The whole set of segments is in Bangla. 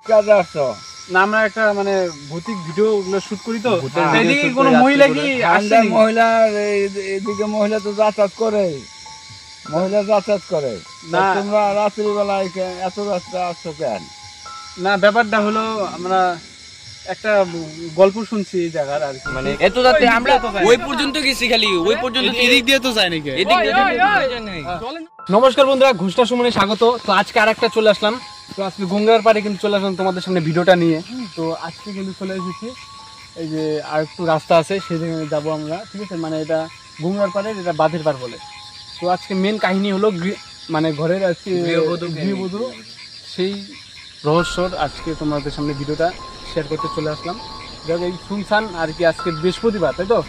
কাজে আসছো? না আমরা একটা মানে ভৌতিক ভিডিও গুলো শুট করি তো, এদিকে কোনো মহিলা কি আসছে? মহিলা এদিকে মহিলা তো যাতায়াত করে, মহিলা যাতায়াত করে না। তোমরা রাত্রিবেলায় এত রাস্তা আসছো কেন? না ব্যাপারটা হলো আমরা একটা গল্প শুনছি এই জায়গার আর কি, মানে এত রাতে আমরা ওই পর্যন্ত গেছি, খালি ওই পর্যন্ত এদিক দিয়ে তো যায় নাকি? এদিক দিয়ে নমস্কার বন্ধুরা, ঘুষটা সুমনে স্বাগত। তো আজকে আর একটা চলে আসলাম, তো আজকে গঙ্গার পাড়ে কিন্তু চলে আসলাম তোমাদের সামনে ভিডিওটা নিয়ে। তো আজকে কিন্তু চলে এসেছি, এই যে আর একটু রাস্তা আছে সেদিকে যাবো আমরা, ঠিক আছে? মানে এটা গঙ্গার পাড়ে, এটা বাঁধের পাড় বলে। তো আজকে মেন কাহিনী হলো মানে ঘরের আজকে গৃহবধূ, সেই রহস্যর আজকে তোমাদের সামনে ভিডিওটা শেয়ার করতে চলে আসলাম। এই শুনছান আর কি, আজকে বৃহস্পতিবার, তাই তো?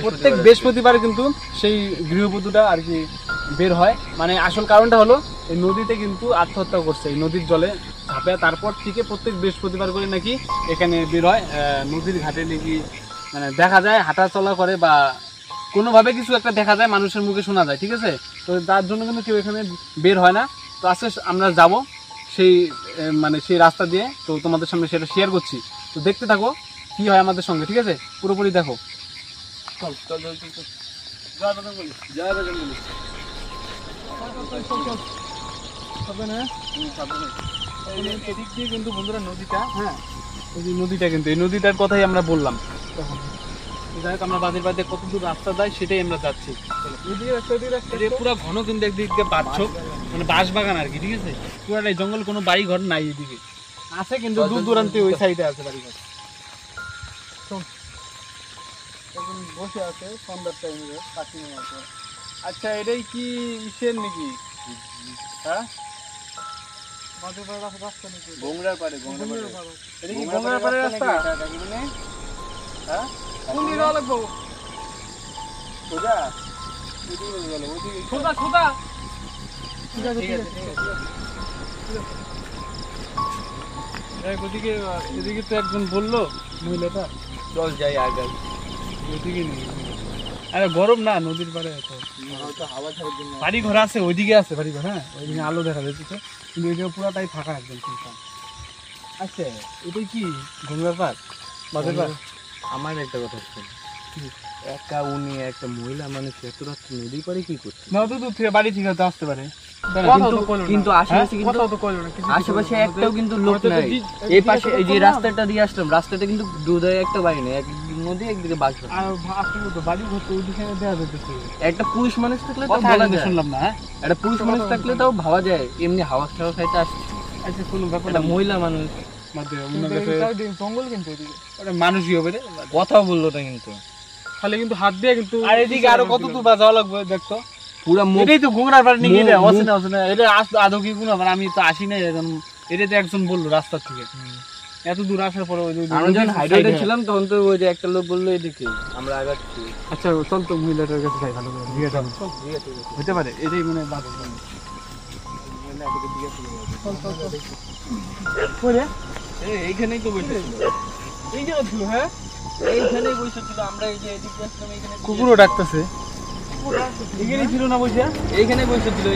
প্রত্যেক বৃহস্পতিবার কিন্তু সেই গৃহবধূটা আর কি বের হয়। মানে আসল কারণটা হলো এই নদীতে কিন্তু আত্মহত্যা করছে, এই নদীর জলে ঝাঁপে। তারপর থেকে প্রত্যেক বৃহস্পতিবার করে নাকি এখানে বের হয়, নদীর ঘাটে নাকি মানে দেখা যায় হাঁটা চলা করে বা কোনোভাবে কিছু একটা দেখা যায়, মানুষের মুখে শোনা যায়, ঠিক আছে? তো তার জন্য কিন্তু কেউ এখানে বের হয় না। তো আজকে আমরা যাব সেই মানে সেই রাস্তা দিয়ে, তো তোমাদের সামনে সেটা শেয়ার করছি। তো দেখতে থাকো কি হয় আমাদের সঙ্গে, ঠিক আছে? পুরোপুরি দেখো। চল চল চল চল চল, জয় বজরংবলী, জয় বজরংবলী। এদিক দিয়ে কিন্তু বন্ধুরা নদীটা, হ্যাঁ এই যে নদীটা, কিন্তু এই নদীটার কথাই আমরা বললাম তখন। যাই হোক, আমরা বাঁধের বাঁধে কত দূর রাস্তা যায় সেটাই আমরা যাচ্ছি। পুরো ঘন কিন্তু একদিক দিয়ে বাঁধছ, মানে বাঁশ বাগান আর কি, ঠিক আছে? পুরাটাই জঙ্গল, কোনো বাড়ি ঘর নাই এদিকে, আছে কিন্তু দূর দূরান্তে ওই সাইডে আছে বাড়ি ঘর। বসে আছে সন্ধ্যার টাইমে কাকিমা আছে। আচ্ছা এটাই কি ইসের নাকি? হ্যাঁ গঙ্গার পাড়ে, এটা কি গঙ্গার পাড়ে রাস্তা? হ্যাঁ কোন দিকে যাওয়া লাগবো? সোজা সোজা সোজা, ঠিক আছে ঠিক আছে। ওদিকে এদিকে তো একজন বললো মহিলাটা, চল যাই আগে। ওইদিকে নেই, আরে গরম না নদীর পাড়ে আছে, হাওয়া ছাড়ার জন্য বাড়ি ঘর আছে ওইদিকে, আছে বাড়ি ঘর, হ্যাঁ ওইদিকে আলো দেখা যাচ্ছে, কিন্তু ওইদিকে পুরাটাই ফাঁকা একদম ফাঁকা। আচ্ছা এটাই কি গঙ্গার পাড়, বাঁধের পাড়? আমার একটা কথা শোন, একা উনি একটা মহিলা মানুষ এত রাত্রে নদী পাড়ে কি করছে? না তো দূর থেকে বাড়ি থেকে আসতে পারে, কিন্তু আশেপাশে একটাও কিন্তু লোক নাই। এই পাশে এই যে রাস্তাটা দিয়ে আসলাম, রাস্তাটা কিন্তু দুধারে একটা বাড়ি নেই, একদিকে নদী একদিকে বাস। একটা পুরুষ মানুষ থাকলে তাও বলা যায়, শুনলাম না, একটা পুরুষ মানুষ থাকলে তাও ভাবা যায় এমনি হাওয়া খাওয়া খাইতে আসছে। আচ্ছা কোনো ব্যাপার, একটা মহিলা মানুষ জঙ্গল কিন্তু মানুষই হবে রে, কথা বললো না কিন্তু খালি কিন্তু হাত দিয়ে কিন্তু। আর এদিকে আরো কত দূর যাওয়া লাগবে দেখতো, পুরা এটাই তো ঘুমরার পাড়ে নিয়ে গেলে অচেনা অচেনা, এটা আদৌ কি কোনো, আমি তো আসি না এখন, এটা তো একজন বললো রাস্তা থেকে এত দূর আসার পরে। আমরা যখন হাইড্রোটে ছিলাম তখন তো ওই যে একটা লোক বললো এদিকে আমরা আগাচ্ছি। আচ্ছা চল তো মহিলাটার কাছে যাই, ভালো করে জিজ্ঞাসা হতে পারে, এটাই মানে এইখানেই তো বসে এই জায়গা ছিল, হ্যাঁ এইখানেই বসে ছিল। আমরা এই যে এদিকে আসলাম, এইখানে কুকুরও ডাকতেছে, এখানেই ছিল না বসে, এইখানে বসে ছিল।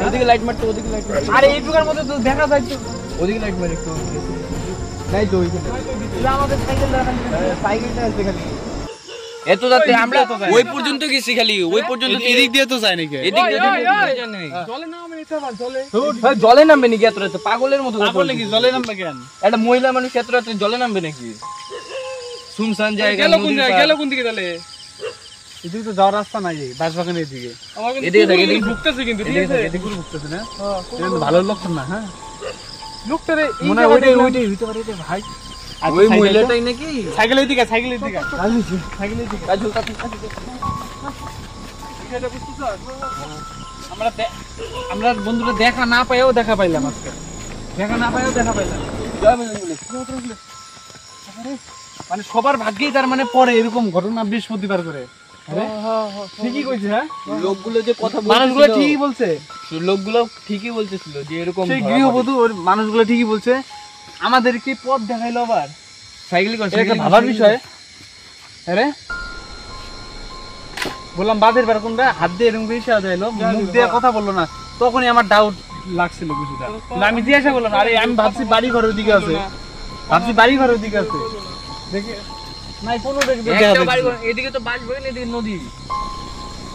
ওদিকে লাইট মারতো, ওদিকে লাইট মারতো। আরে এই দোকানের মধ্যে তো দেখা যায় তো, ওদিকে লাইট মারে একটু নাই তো ওইখানে আমাদের সাইকেলটা আছে খালি। এত রাতে আমরা ওই পর্যন্ত গেছি, খালি ওই পর্যন্ত। এদিক দিয়ে তো যায় নাকি? এদিক দিয়ে জলে নামবে নাকি এত রাতে? পাগলের মতো পাগল নাকি? জলে নামবে কেন? একটা মহিলা মানুষ এত রাতে জলে নামবে নাকি? শুনশান জায়গা, গেল কোন দিকে তাহলে? এদিকে তো যাওয়ার রাস্তা নাই, বাঁশবাগানের দিকে। এদিকে থাকে, এদিকে ঢুকতেছে কিন্তু, ঠিক আছে এদিকে ঢুকতেছে না, এটা ভালো লক্ষণ না। হ্যাঁ লোকটারে মনে হয় ওইটাই হইতে পারে রে ভাই, ওই মহিলাটাই নাকি। সাইকেলের দিকে, সাইকেলের দিকে, সাইকেলের দিকে কাজল কাছে আমরা বন্ধুরা দেখা না পাইও দেখা পাইলাম, আজকে দেখা না পাইও দেখা পাইলাম। মানে সবার ভাগ্যেই তার মানে পরে এরকম ঘটনা বৃহস্পতিবার করে। ঠিকই কইছে, হ্যাঁ লোকগুলো যে কথা মানুষগুলো ঠিকই বলছে, লোকগুলো ঠিকই বলতেছিল যে এরকম সেই গৃহবধূ ওর মানুষগুলো ঠিকই বলছে। আমাদেরকে পথ দেখাইলো আবার সাইকেল করে, একটা ভাবার বিষয়। আরে বললাম বাঁধের পার কোনটা, হাত দিয়ে এরকম ইশারা দিলো, মুখ দিয়ে কথা বললো না। তখনই আমার ডাউট লাগছিল কিছুটা। না, আমি জিজ্ঞাসা করলাম, আরে আমি ভাবছি বাড়ি ঘরের দিকে আছে, ভাবছি বাড়ি ঘরের দিকে আছে, দেখে নাই কোনো একটা বাড়ি ঘর, এদিকে তো বাঁশবাগান, এদিকে নদী।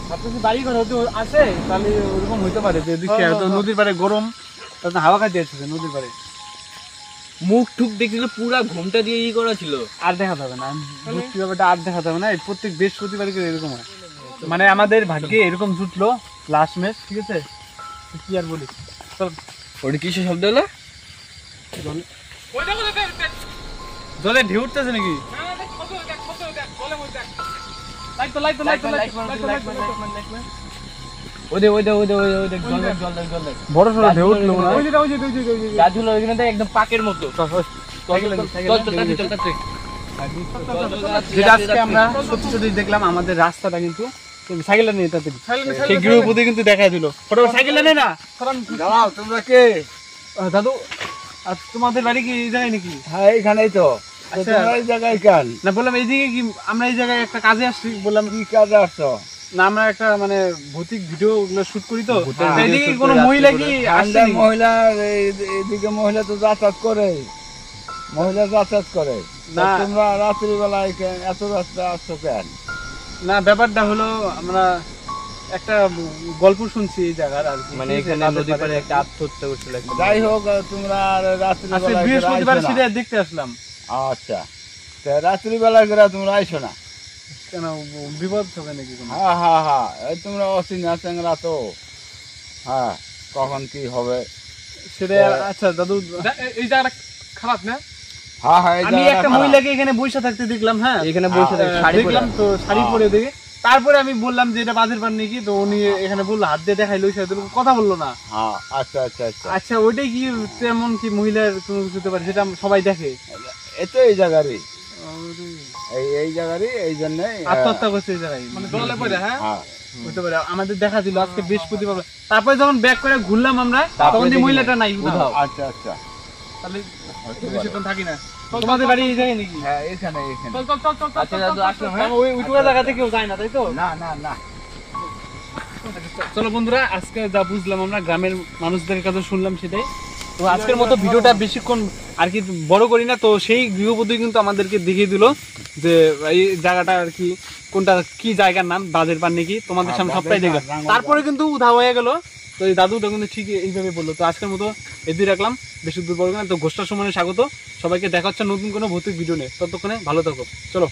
ভাবতেছি বাড়ি ঘর হয়তো আছে, তাহলে ওরকম হইতে পারে যে এদিকে হয়তো নদীর পাড়ে গরম, তাহলে হাওয়া খাইতে আসছে নদীর পাড়ে। মুখ ঠুক দেখছিল পুরা ঘুমটা দিয়ে ই করা ছিল। আর দেখা যাবে না, বুঝতে ব্যাপারটা আর দেখা যাবে না, এই প্রত্যেক বৃহস্পতিবার করে এরকম হয়। মানে আমাদের ভাগ্যে এরকম জুটলো লাস্ট ম্যাচ, ঠিক আছে, কি আর বলি। চল, ওটা কিসের শব্দ হলো? জলে ঢেউ উঠতেছে নাকি? বড় সড়ো ঢেউ উঠলো না? একদম পাকের মতো। যেটা আজকে আমরা সত্যি সত্যি দেখলাম, আমাদের রাস্তাটা কিন্তু সাইকেলটা নিয়ে তাড়াতাড়ি সেই গৃহপতি কিন্তু দেখা দিল। সাইকেলটা নেই না, দাঁড়াও, তোমরা কে? দাদু আর তোমাদের বাড়ি কি এই জায়গায় নাকি? হ্যাঁ, এইখানেই তো। তো আচ্ছা। তোমরা এই জায়গায় কেন? না, বললাম এইদিকে কি আমরা এই জায়গায় একটা কাজে আসছি, বললাম কি কাজে আসছো? না আমরা একটা মানে ভৌতিক ভিডিও গুলো শুট করি, তো ভূতের তা video এদিকে shoot কোনো করে মহিলা রাত্রে কি ঠান্ডা আসছে? মহিলা, এদিকে মহিলা তো যাতায়াত করে, মহিলা যাতায়াত করে। না। তা তোমরা রাত্রিবেলায় এত রাস্তা আসছো কেন? না, ব্যাপারটা হলো আমরা একটা গল্প শুনছি এই জায়গার আর কি, মানে এখানে নদী পাড়ে একটা আত্মহত্যা করছিল একটা। যাই হোক, তোমরা আর আজকে রাত্রিবেলায় বৃহস্পতিবার আইসো না। সেটা দেখতে আসলাম। আচ্ছা, তা রাত্রিবেলায় করে তোমরা আইসো না। কেন, বিপদ হবে নাকি কোনো? হ্যাঁ হ্যাঁ হ্যাঁ, এই তোমরা অচিনা চ্যাংরা তো। হ্যাঁ, কখন কি হবে। সেটা আচ্ছা দাদু, এই জায়গাটা খারাপ না? হ্যাঁ হ্যাঁ, এই আমি জায়গাটা একটা খারাপ। মহিলাকে এখানে বসে থাকতে দেখলাম, হ্যাঁ এখানে বসে থাকে শাড়ি পরে। দেখলাম তো, শাড়ি পরে দেখে। তারপরে আমি বললাম যে এটা বাজের পান নাকি, তো উনি এখানে বললো, হাত দিয়ে দেখাইলো, সে কথা বললো না। হ্যাঁ, আচ্ছা আচ্ছা আচ্ছা, আচ্ছা, ওইটাই কি তেমন কি মহিলার কোনো কিছু হতে পারে যেটা সবাই দেখে? এই তো এই জায়গারই, এই জায়গারই, এই জন্যই আত্মহত্যা করছে এই জায়গায়, মানে দলে পড়ে। হ্যাঁ, হ্যাঁ। হতে পারে, আমাদের দেখা দিল আজকে বৃহস্পতিবার। তারপরে যখন ব্যাক করে ঘুরলাম আমরা, তখন এই মহিলাটা নাই কোথাও। আচ্ছা আচ্ছা, তাহলে বেশিক্ষণ থাকি না। তোমাদের বাড়ি এই জায়গায় নাকি? হ্যাঁ, এখানে এখানে। আচ্ছা দাদু আসলাম, হ্যাঁ? ওইটুকু জায়গা থেকে কেউ যায় না, তাই তো? না না না, চলো বন্ধুরা, আজকে যা বুঝলাম আমরা গ্রামের মানুষদের কাছে শুনলাম সেটাই। তো আজকের মতো ভিডিওটা বেশিক্ষণ আর কি বড় করি না, তো সেই গৃহবধূ কিন্তু আমাদেরকে দেখিয়ে দিল যে এই জায়গাটা আর কি, কোনটা কি জায়গার নাম, বাজের পান নাকি, তোমাদের সামনে সবটাই দেখলাম। তারপরে কিন্তু উধাও হয়ে গেল, তো এই দাদুটা কিন্তু ঠিক এইভাবে বললো। তো আজকের মতো এদিকে রাখলাম, বেশি দূর বড় না। তো গোষ্ঠা সুমনে স্বাগত সবাইকে, দেখা হচ্ছে নতুন কোনো ভৌতিক ভিডিও নিয়ে, ততক্ষণে ভালো থাকো, চলো।